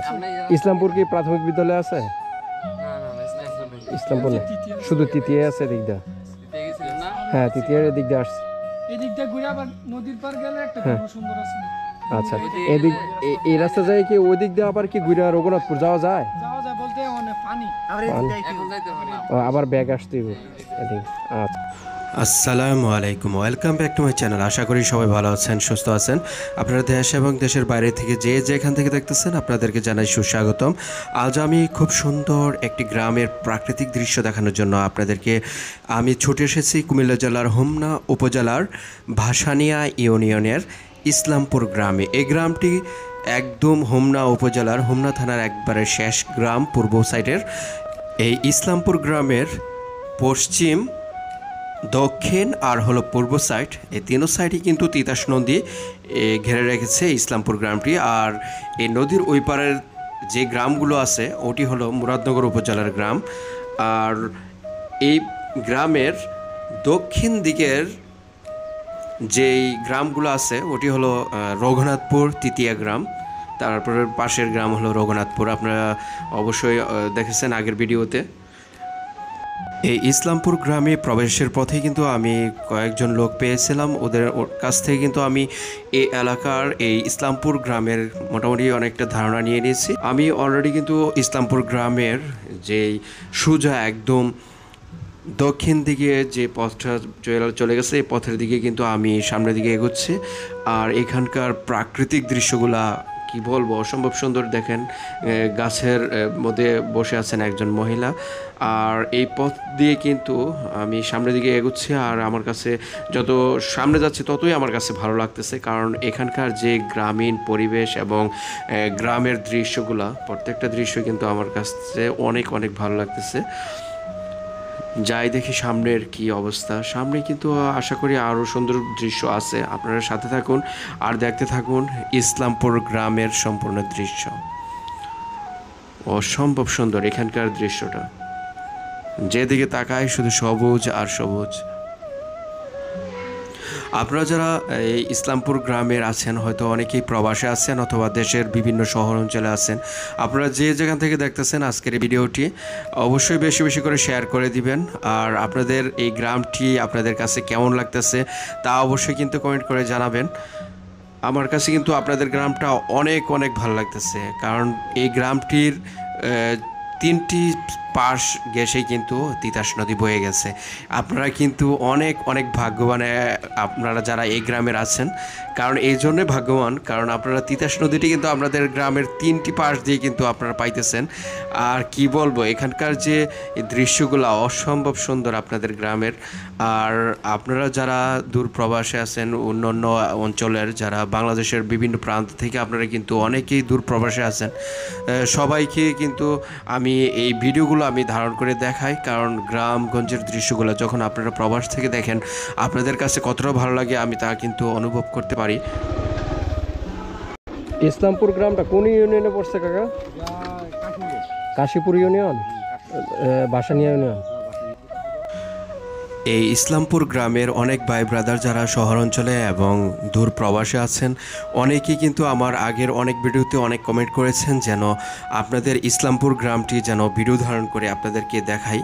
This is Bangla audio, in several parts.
আচ্ছা, ইসলামপুর কি প্রাথমিক বিদ্যালয় আছে? ইসলামপুর না, শুধু তৃতীয় আছে এদিক দিয়ে। হ্যাঁ, তৃতীয়ের এদিক দিয়ে আসছে। এদিক দিয়ে ঘুরে আবার নদীর পার গেলে একটা সুন্দর আছে। আচ্ছা, এদিক এই রাস্তা যায় কি ওই দিক দিয়ে আবার কি ঘুরে রঘুনাথপুর যাওয়া যায়? যাওয়া যায় বলতে অনেক পানি আবার ব্যাগ আসতে হবে এদিক। আচ্ছা, আসসালামু আলাইকুম, welcome back to my channel. আশা করি সবাই ভালো আছেন, সুস্থ আছেন। আপনারা দেশ এবং দেশের বাইরে থেকে যে যেখান থেকে দেখতেছেন আপনাদেরকে জানাই সুস্বাগতম। আজ আমি খুব সুন্দর একটি গ্রামের প্রাকৃতিক দৃশ্য দেখানোর জন্য আপনাদেরকে আমি ছুটে এসেছি কুমিল্লা জেলার হোমনা উপজেলার ভাসানিয়া ইউনিয়নের ইসলামপুর গ্রামে। এই গ্রামটি একদম হোমনা উপজেলার হোমনা থানার একবারে শেষ গ্রাম, পূর্ব সাইডের। এই ইসলামপুর গ্রামের পশ্চিম, দক্ষিণ আর হলো পূর্ব সাইড, এই তিনও সাইডই কিন্তু তিতাস নদী ঘিরে রেখেছে ইসলামপুর গ্রামটি। আর এই নদীর ওই পারের যে গ্রামগুলো আছে ওটি হলো মুরাদনগর উপজেলার গ্রাম। আর এই গ্রামের দক্ষিণ দিকের যেই গ্রামগুলো আছে ওটি হলো রঘুনাথপুর তৃতীয় গ্রাম, তারপরে পাশের গ্রাম হলো রঘুনাথপুর। আপনারা অবশ্যই দেখেছেন আগের ভিডিওতে। এই ইসলামপুর গ্রামে প্রবেশের পথে কিন্তু আমি কয়েকজন লোক পেয়েছিলাম, ওদের কাছ থেকে কিন্তু আমি এই এলাকার এই ইসলামপুর গ্রামের মোটামুটি অনেকটা ধারণা নিয়ে নিয়েছি। আমি অলরেডি কিন্তু ইসলামপুর গ্রামের যেই সোজা একদম দক্ষিণ দিকে যে পথটা চলে গেছে এই পথের দিকে কিন্তু আমি সামনের দিকে এগোচ্ছি। আর এখানকার প্রাকৃতিক দৃশ্যগুলা কি বলবো, অসম্ভব সুন্দর। দেখেন, গাছের মধ্যে বসে আছেন একজন মহিলা। আর এই পথ দিয়ে কিন্তু আমি সামনের দিকে এগোচ্ছি। আর আমার কাছে যত সামনে যাচ্ছি ততই আমার কাছে ভালো লাগতেছে, কারণ এখানকার যে গ্রামীণ পরিবেশ এবং গ্রামের দৃশ্যগুলা, প্রত্যেকটা দৃশ্য কিন্তু আমার কাছে অনেক অনেক ভালো লাগতেছে। যাই দেখি সামনের কি অবস্থা। সামনে কিন্তু আশা করি আরও সুন্দর দৃশ্য আছে। আপনারা সাথে থাকুন আর দেখতে থাকুন ইসলামপুর গ্রামের সম্পূর্ণ দৃশ্য। অসম্ভব সুন্দর এখানকার দৃশ্যটা, যেদিকে তাকায় শুধু সবুজ আর সবুজ। আপনারা যারা এই ইসলামপুর গ্রামের আছেন হয়তো অনেকেই প্রবাসে আছেন অথবা দেশের বিভিন্ন শহর অঞ্চলে আছেন। আপনারা যে যেখান থেকে দেখতেছেন আজকের এই ভিডিওটি অবশ্যই বেশি বেশি করে শেয়ার করে দিবেন। আর আপনাদের এই গ্রামটি আপনাদের কাছে কেমন লাগতেছে তা অবশ্যই কিন্তু কমেন্ট করে জানাবেন। আমার কাছে কিন্তু আপনাদের গ্রামটা অনেক অনেক ভালো লাগতেছে, কারণ এই গ্রামটির তিনটি পাশ ঘেঁষেই কিন্তু তিতাস নদী বয়ে গেছে। আপনারা কিন্তু অনেক অনেক ভাগ্যবান আপনারা যারা এই গ্রামের আছেন, কারণ এই জন্যে ভাগ্যবান কারণ আপনারা তিতাস নদীটি কিন্তু আপনাদের গ্রামের তিনটি পাশ দিয়ে কিন্তু আপনারা পাইতেছেন। আর কি বলবো, এখানকার যে দৃশ্যগুলো অসম্ভব সুন্দর আপনাদের গ্রামের। আর আপনারা যারা দূর প্রবাসে আছেন, অন্য অঞ্চলের যারা বাংলাদেশের বিভিন্ন প্রান্ত থেকে আপনারা কিন্তু অনেকেই দূর প্রবাসে আছেন, সবাইকে কিন্তু আমি এই ভিডিওগুলো আমি ধারণ করে দেখাই, কারণ গ্রামগঞ্জের দৃশ্যগুলো যখন আপনারা প্রবাস থেকে দেখেন আপনাদের কাছে কতটা ভালো লাগে আমি তা কিন্তু অনুভব করতে পারি। ইসলামপুর গ্রামটা কোন ইউনিয়নে পড়ছে কাকা? Kashipur union, Bhasania union. এই ইসলামপুর গ্রামের অনেক ভাই ব্রাদার যারা শহর অঞ্চলে এবং দূর প্রবাসে আছেন অনেকেই কিন্তু আমার আগের অনেক ভিডিওতে অনেক কমেন্ট করেছেন যেন আপনাদের ইসলামপুর গ্রামটি যেন ভিডিও ধারণ করে আপনাদেরকে দেখাই।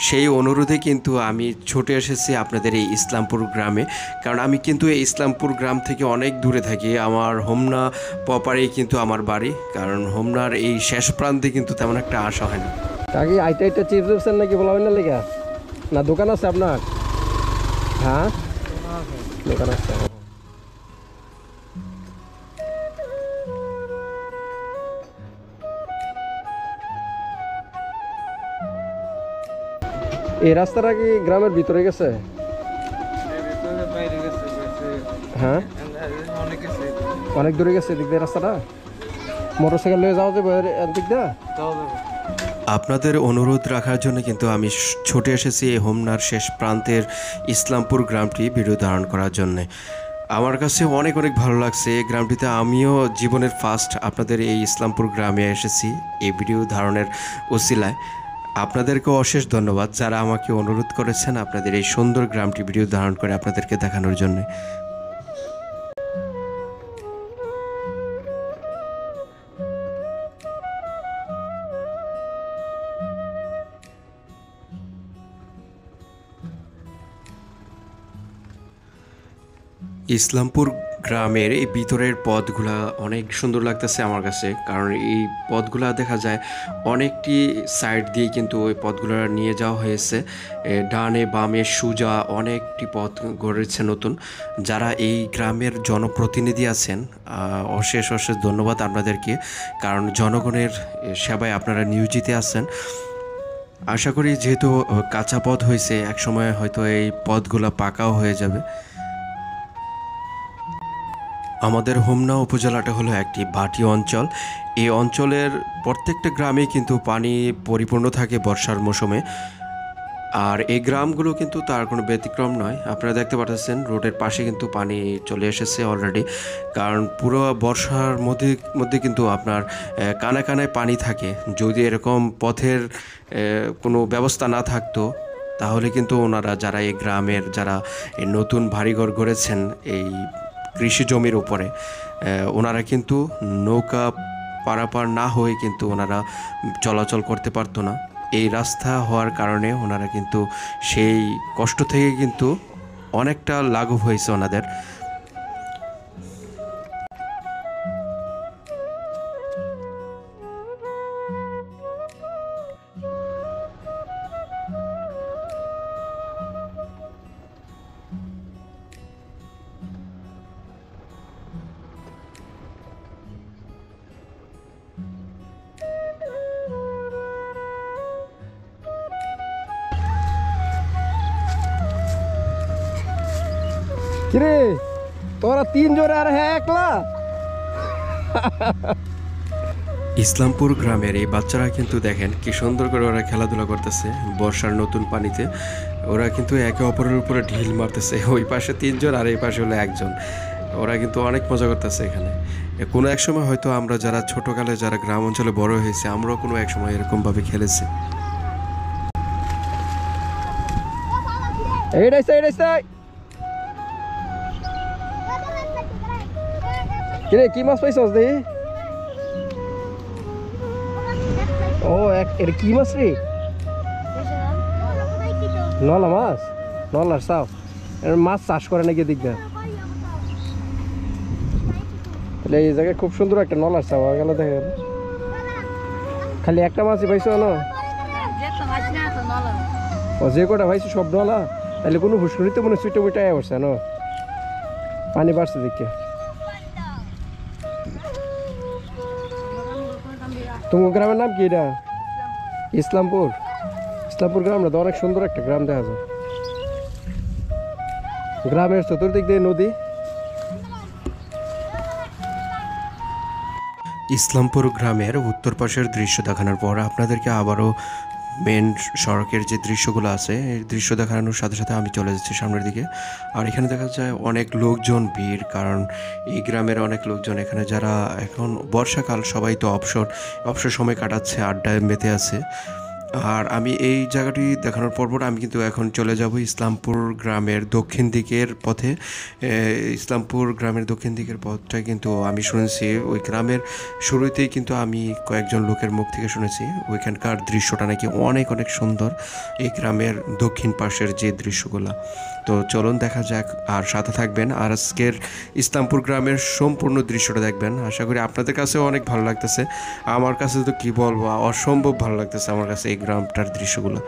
সেই অনুরোধে কিন্তু আমি ছুটে এসেছি আপনাদের এই ইসলামপুর গ্রামে, কারণ আমি কিন্তু এই ইসলামপুর গ্রাম থেকে অনেক দূরে থাকি। আমার হোমনা প্রপারেই কিন্তু আমার বাড়ি, কারণ হোমনার এই শেষ প্রান্তে কিন্তু তেমন একটা আসা হয় না। কাকি আইটা আইটা চিপস দিচ্ছেন নাকি বলাবেন না লেগা? না দোকান আছে আপনার? হ্যাঁ, দোকান আছে। এই রাস্তাটা কি গ্রামের ভিতরে গেছে? হ্যাঁ, অনেক দূরে গেছে এদিক দিয়ে রাস্তাটা। মোটরসাইকেল নিয়ে যাওয়া যাবে এদিক দিয়ে? আপনাদের অনুরোধ রাখার জন্য কিন্তু আমি ছুটে এসেছি এই হোমনার শেষ প্রান্তের ইসলামপুর গ্রামটি ভিডিও ধারণ করার জন্যে। আমার কাছে অনেক অনেক ভালো লাগছে এই গ্রামটিতে। আমিও জীবনের ফার্স্ট আপনাদের এই ইসলামপুর গ্রামে এসেছি এই ভিডিও ধারণের ওসিলায়। আপনাদেরকে অশেষ ধন্যবাদ যারা আমাকে অনুরোধ করেছেন আপনাদের এই সুন্দর গ্রামটি ভিডিও ধারণ করে আপনাদেরকে দেখানোর জন্যে। ইসলামপুর গ্রামের এই ভিতরের পথগুলা অনেক সুন্দর লাগতেছে আমার কাছে, কারণ এই পথগুলা দেখা যায় অনেকটি সাইড দিয়ে কিন্তু ওই পথগুলো নিয়ে যাওয়া হয়েছে। ডানে বামে সোজা অনেকটি পথ গড়েছে নতুন। যারা এই গ্রামের জনপ্রতিনিধি আছেন, অশেষ অশেষ ধন্যবাদ আপনাদেরকে, কারণ জনগণের সেবায় আপনারা নিয়োজিত আছেন। আশা করি যেহেতু কাঁচা পথ হয়েছে, একসময় হয়তো এই পথগুলো পাকাও হয়ে যাবে। আমাদের হোমনা উপজেলাটা হলো একটি ভাটি অঞ্চল। এই অঞ্চলের প্রত্যেকটা গ্রামে কিন্তু পানি পরিপূর্ণ থাকে বর্ষার মৌসুমে, আর এই গ্রামগুলো কিন্তু তার কোনো ব্যতিক্রম নয়। আপনারা দেখতে পাচ্ছেন রোডের পাশে কিন্তু পানি চলে এসেছে অলরেডি, কারণ পুরো বর্ষার মধ্যে কিন্তু আপনার কানায় কানায় পানি থাকে। যদি এরকম পথের কোনো ব্যবস্থা না থাকতো, তাহলে কিন্তু ওনারা যারা এই গ্রামের যারা এই নতুন বাড়িঘর গড়েছেন এই কৃষি জমির উপরে, ওনারা কিন্তু নৌকা পারাপার না হয়ে কিন্তু ওনারা চলাচল করতে পারতো না। এই রাস্তা হওয়ার কারণে ওনারা কিন্তু সেই কষ্ট থেকে কিন্তু অনেকটা লাঘব হয়েছে ওনাদের। কিরে তোরা 3 জোরে আর হ্যাঁ একলা? ইসলামপুর গ্রামের এই বাচ্চারা কিন্তু দেখেন কি সুন্দর করে ওরা খেলাধুলা করতেছে বর্ষার নতুন পানিতে। ওরা কিন্তু একে অপরের উপরে ঢিল মারতেছে, ওই পাশে 3 জন আর এই পাশে হলো 1 জন। ওরা কিন্তু অনেক মজা করতেছে এখানে। কোনো এক সময় হয়তো আমরা যারা ছোটকালে যারা গ্রাম অঞ্চলে বড় হয়েছে, আমরাও কোনো এক সময় এরকমভাবে খেলেছি। এইটাই কিরে কি মাছ পাইছস দেখি? ও এটা কি মাছ রে? নলা মাছ, নলার চাও। মাছ চাষ করে নাকি দিক না? তাহলে এই জায়গায় খুব সুন্দর একটা নলার চাও গেল। দেখেন খালি একটা মাছই পাইছো না? ও যে কটা পাইছো সব নলা? তাহলে কোনো হুসকুনিতে মনে সুইটা মুইটা আসছে না, পানি বাড়ছে দেখে। তোমার গ্রামের নাম কি এটা? ইসলামপুর। ইসলামপুর গ্রামটা তো অনেক সুন্দর একটা গ্রাম দেখা যায়। গ্রামের চতুর্দিক দিয়ে নদী। ইসলামপুর গ্রামের উত্তর পাশের দৃশ্য দেখানোর পর আপনাদেরকে আবারও মেন সড়কের যে দৃশ্যগুলো আছে এই দৃশ্য দেখানোর সাথে সাথে আমি চলে যাচ্ছি সামনের দিকে। আর এখানে দেখা যায় অনেক লোকজন ভিড়, কারণ এই গ্রামের অনেক লোকজন এখানে যারা এখন বর্ষাকাল সবাই তো অবসর সময় কাটাচ্ছে, আড্ডায় মেতে আছে। আর আমি এই জায়গাটি দেখানোর পর আমি কিন্তু এখন চলে যাব ইসলামপুর গ্রামের দক্ষিণ দিকের পথে। ইসলামপুর গ্রামের দক্ষিণ দিকের পথটা কিন্তু আমি শুনেছি ওই গ্রামের শুরুতেই কিন্তু আমি কয়েকজন লোকের মুখ থেকে শুনেছি ওইখানকার দৃশ্যটা নাকি অনেক অনেক সুন্দর, এই গ্রামের দক্ষিণ পাশের যে দৃশ্যগুলো। তো চলুন দেখা যাক, আর সাথে থাকবেন আর আজকের ইসলামপুর গ্রামের সম্পূর্ণ দৃশ্যটা দেখবেন। আশা করি আপনাদের কাছেও অনেক ভালো লাগতেছে। আমার কাছে তো কি বলবো, অসম্ভব ভালো লাগতেছে আমার কাছে এই গ্রামটার দৃশ্যগুলো।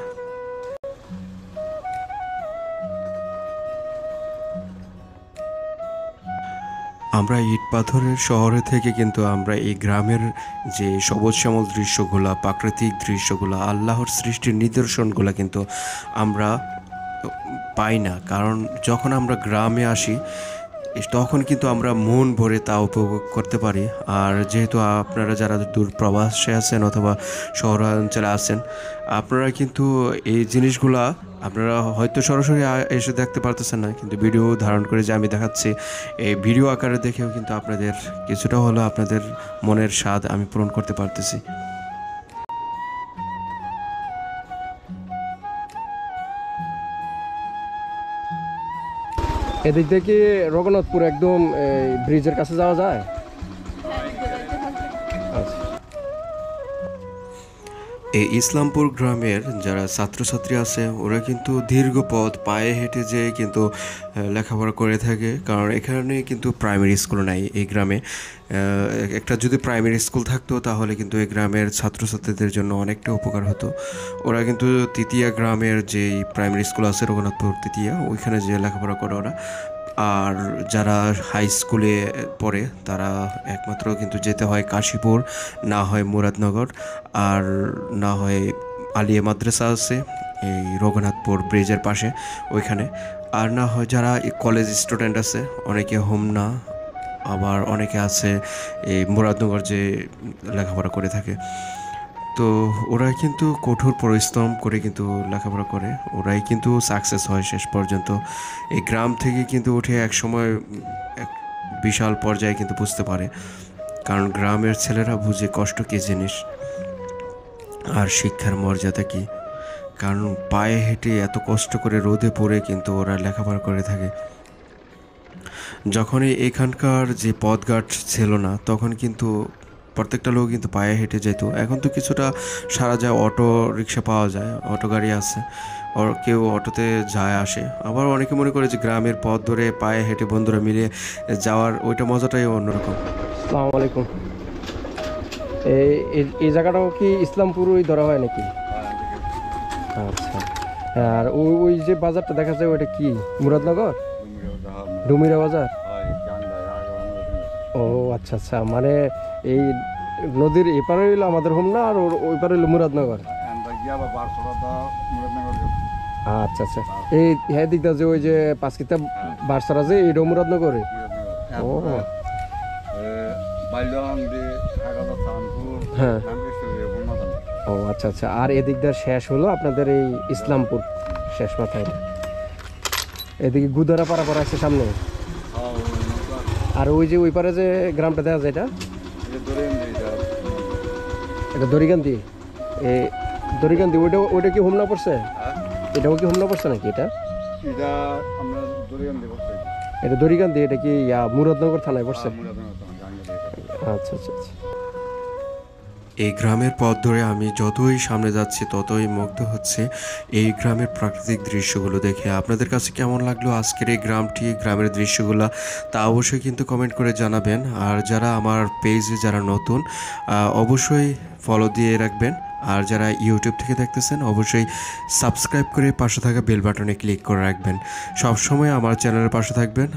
আমরা ইট পাথরের শহরে থেকে কিন্তু আমরা এই গ্রামের যে সবুজ শ্যামল দৃশ্যগুলো, প্রাকৃতিক দৃশ্যগুলো, আল্লাহর সৃষ্টির নিদর্শনগুলো কিন্তু আমরা পাই না। কারণ যখন আমরা গ্রামে আসি তখন কিন্তু আমরা মন ভরে তা উপভোগ করতে পারি। আর যেহেতু আপনারা যারা দূর প্রবাসে আছেন অথবা শহরাঞ্চলে আছেন, আপনারা কিন্তু এই জিনিসগুলা আপনারা হয়তো সরাসরি এসে দেখতে পারতেছেন না, কিন্তু ভিডিও ধারণ করে যে আমি দেখাচ্ছি, এই ভিডিও আকারে দেখেও কিন্তু আপনাদের কিছুটা হলেও আপনাদের মনের স্বাদ আমি পূরণ করতে পারতেছি। এদিক থেকে রঘুনাথপুর একদম ব্রিজের কাছে যাওয়া যায়? আচ্ছা। এই ইসলামপুর গ্রামের যারা ছাত্রছাত্রী আছে ওরা কিন্তু দীর্ঘ পথ পায়ে হেঁটে যেয়ে কিন্তু লেখাপড়া করে থাকে, কারণ এখানে কিন্তু প্রাইমারি স্কুল নাই এই গ্রামে। একটা যদি প্রাইমারি স্কুল থাকতো তাহলে কিন্তু এই গ্রামের ছাত্রছাত্রীদের জন্য অনেকটা উপকার হতো। ওরা কিন্তু তৃতীয়া গ্রামের যেই প্রাইমারি স্কুল আছে রঘুনাথপুর তৃতীয়া, ওইখানে যে লেখাপড়া করে ওরা। আর যারা হাই স্কুলে পড়ে তারা একমাত্র কিন্তু যেতে হয় কাশীপুর, না হয় মুরাদনগর, আর না হয় আলিয়া মাদ্রাসা আছে এই রঘুনাথপুর ব্রিজের পাশে ওইখানে, আর না হয় যারা কলেজ স্টুডেন্ট আছে অনেকে হোমনা, আবার অনেকে আছে এই মুরাদনগর যে লেখাপড়া করে থাকে। তো ওরা কিন্তু কঠোর পরিশ্রম করে কিন্তু লেখাপড়া করে, ওরাই কিন্তু সাকসেস হয় শেষ পর্যন্ত। এই গ্রাম থেকে কিন্তু উঠে এক সময় এক বিশাল পর্যায়ে কিন্তু বুঝতে পারে, কারণ গ্রামের ছেলেরা বুঝে কষ্ট কী জিনিস আর শিক্ষার মর্যাদা কী। কারণ পায়ে হেঁটে এত কষ্ট করে রোদে পড়ে কিন্তু ওরা লেখাপড়া করে থাকে। যখনই এখানকার যে পথঘাট ছিল না তখন কিন্তু প্রত্যেকটা লোক কিন্তু পায়ে হেঁটে যেত। এখন তো কিছুটা সারা যায়, অটো রিক্সা পাওয়া যায়, অটো গাড়ি আছে, কেউ অটোতে যায় আসে। আবার অনেকে মনে করে যে গ্রামের পথ ধরে পায়ে হেঁটে বন্ধুরা মিলে যাওয়ার ওইটা মজাটাই অন্যরকম। আসসালামু আলাইকুম। এই জায়গাটাও কি ইসলামপুরই ধরা হয় নাকি? আচ্ছা, আর ওই যে বাজারটা দেখা যায় ওইটা কি মুরাদনগর ডুমিরা বাজার? ও আচ্ছা আচ্ছা, মানে এই নদীর এপারে হইলো আমাদের হোমনা আর ওই পারে হইলো মুরাদনগর। আচ্ছা আচ্ছা, এই হ্যাঁ দিকটা যে ওই যে পাঁচকিতা বারসারা যে এইটাও মুরাদনগরে? ও হ্যাঁ, ও আচ্ছা আচ্ছা। আর এদিকটার শেষ হলো আপনাদের এই ইসলামপুর শেষ মাথায়, এদিকে গুদারা পাড়া পাড়া আছে সামনে। আর ওই যে ওই পারে যে গ্রামটা দেখা যায় এটা দড়িকান্দি। এই দড়িকান্দি ওইটা কি হোমনা পড়ছে? এটাও কি হোমনা পড়ছে নাকি? এটা দড়িকান্দি, এটা কি মুরাদনগর থানায় পড়ছে? আচ্ছা আচ্ছা আচ্ছা। এই গ্রামের পথ ধরে আমি যতই সামনে যাচ্ছি ততই মুগ্ধ হচ্ছে এই গ্রামের প্রাকৃতিক দৃশ্যগুলো দেখে। আপনাদের কাছে কেমন লাগলো আজকের এই গ্রামটি, গ্রামের দৃশ্যগুলো, তা অবশ্যই কিন্তু কমেন্ট করে জানাবেন। আর যারা আমার পেজে যারা নতুন অবশ্যই ফলো দিয়ে রাখবেন, আর যারা ইউটিউব থেকে দেখতেছেন অবশ্যই সাবস্ক্রাইব করে পাশে থাকা বেল বাটনে ক্লিক করে রাখবেন। সবসময় আমার চ্যানেলের পাশে থাকবেন।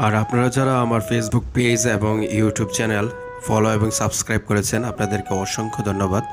আর আপনারা যারা আমার ফেসবুক পেজ এবং ইউটিউব চ্যানেল ফলো এবং সাবস্ক্রাইব করেছেন আপনাদেরকে অসংখ্য ধন্যবাদ।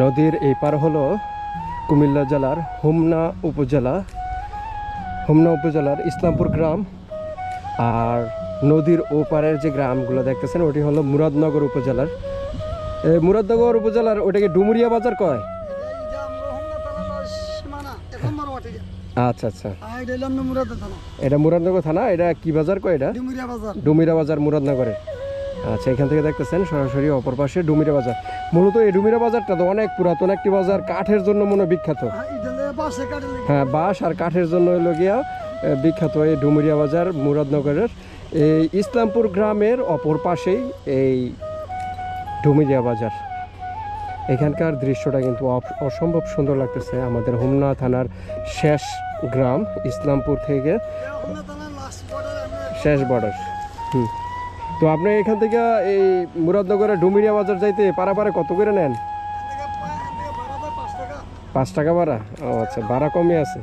নদীর এই পার হলো কুমিল্লা জেলার হোমনা উপজেলার ইসলামপুর গ্রাম। আর নদীর ওপারের যে গ্রামগুলো দেখতেছেন ওটি হলো মুরাদনগর উপজেলার। মুরাদনগর উপজেলার ওটাকে ডুমুরিয়া বাজার কয়? আচ্ছা আচ্ছা, এটা মুরাদনগর থানা। এটা কি বাজার কয়? এটা ডুমিরা বাজার মুরাদনগরের। আচ্ছা, এখান থেকে দেখতেছেন সরাসরি অপর পাশে ডুমিরা বাজার। মূলত এই ডুমিরা বাজারটা তো অনেক পুরাতন একটি বাজার, কাঠের জন্য মনে বিখ্যাত। হ্যাঁ, বাঁশ আর কাঠের জন্য হলো গিয়া বিখ্যাত এই ডুমিরা বাজার মুরাদনগরের। এই ইসলামপুর গ্রামের অপর পাশেই এই ডুমিরা বাজার। এখানকার দৃশ্যটা কিন্তু অসম্ভব সুন্দর লাগতেছে। আমাদের হোমনা থানার শেষ গ্রাম ইসলামপুর থেকে শেষ বর্ডার। তো আপনি এখান থেকে এই মুরাদনগরের ডুমিরিয়া বাজার যাইতে পারাপারে কত করে নেন? 5 টাকা ভাড়া? ও আচ্ছা, ভাড়া কমই আছে।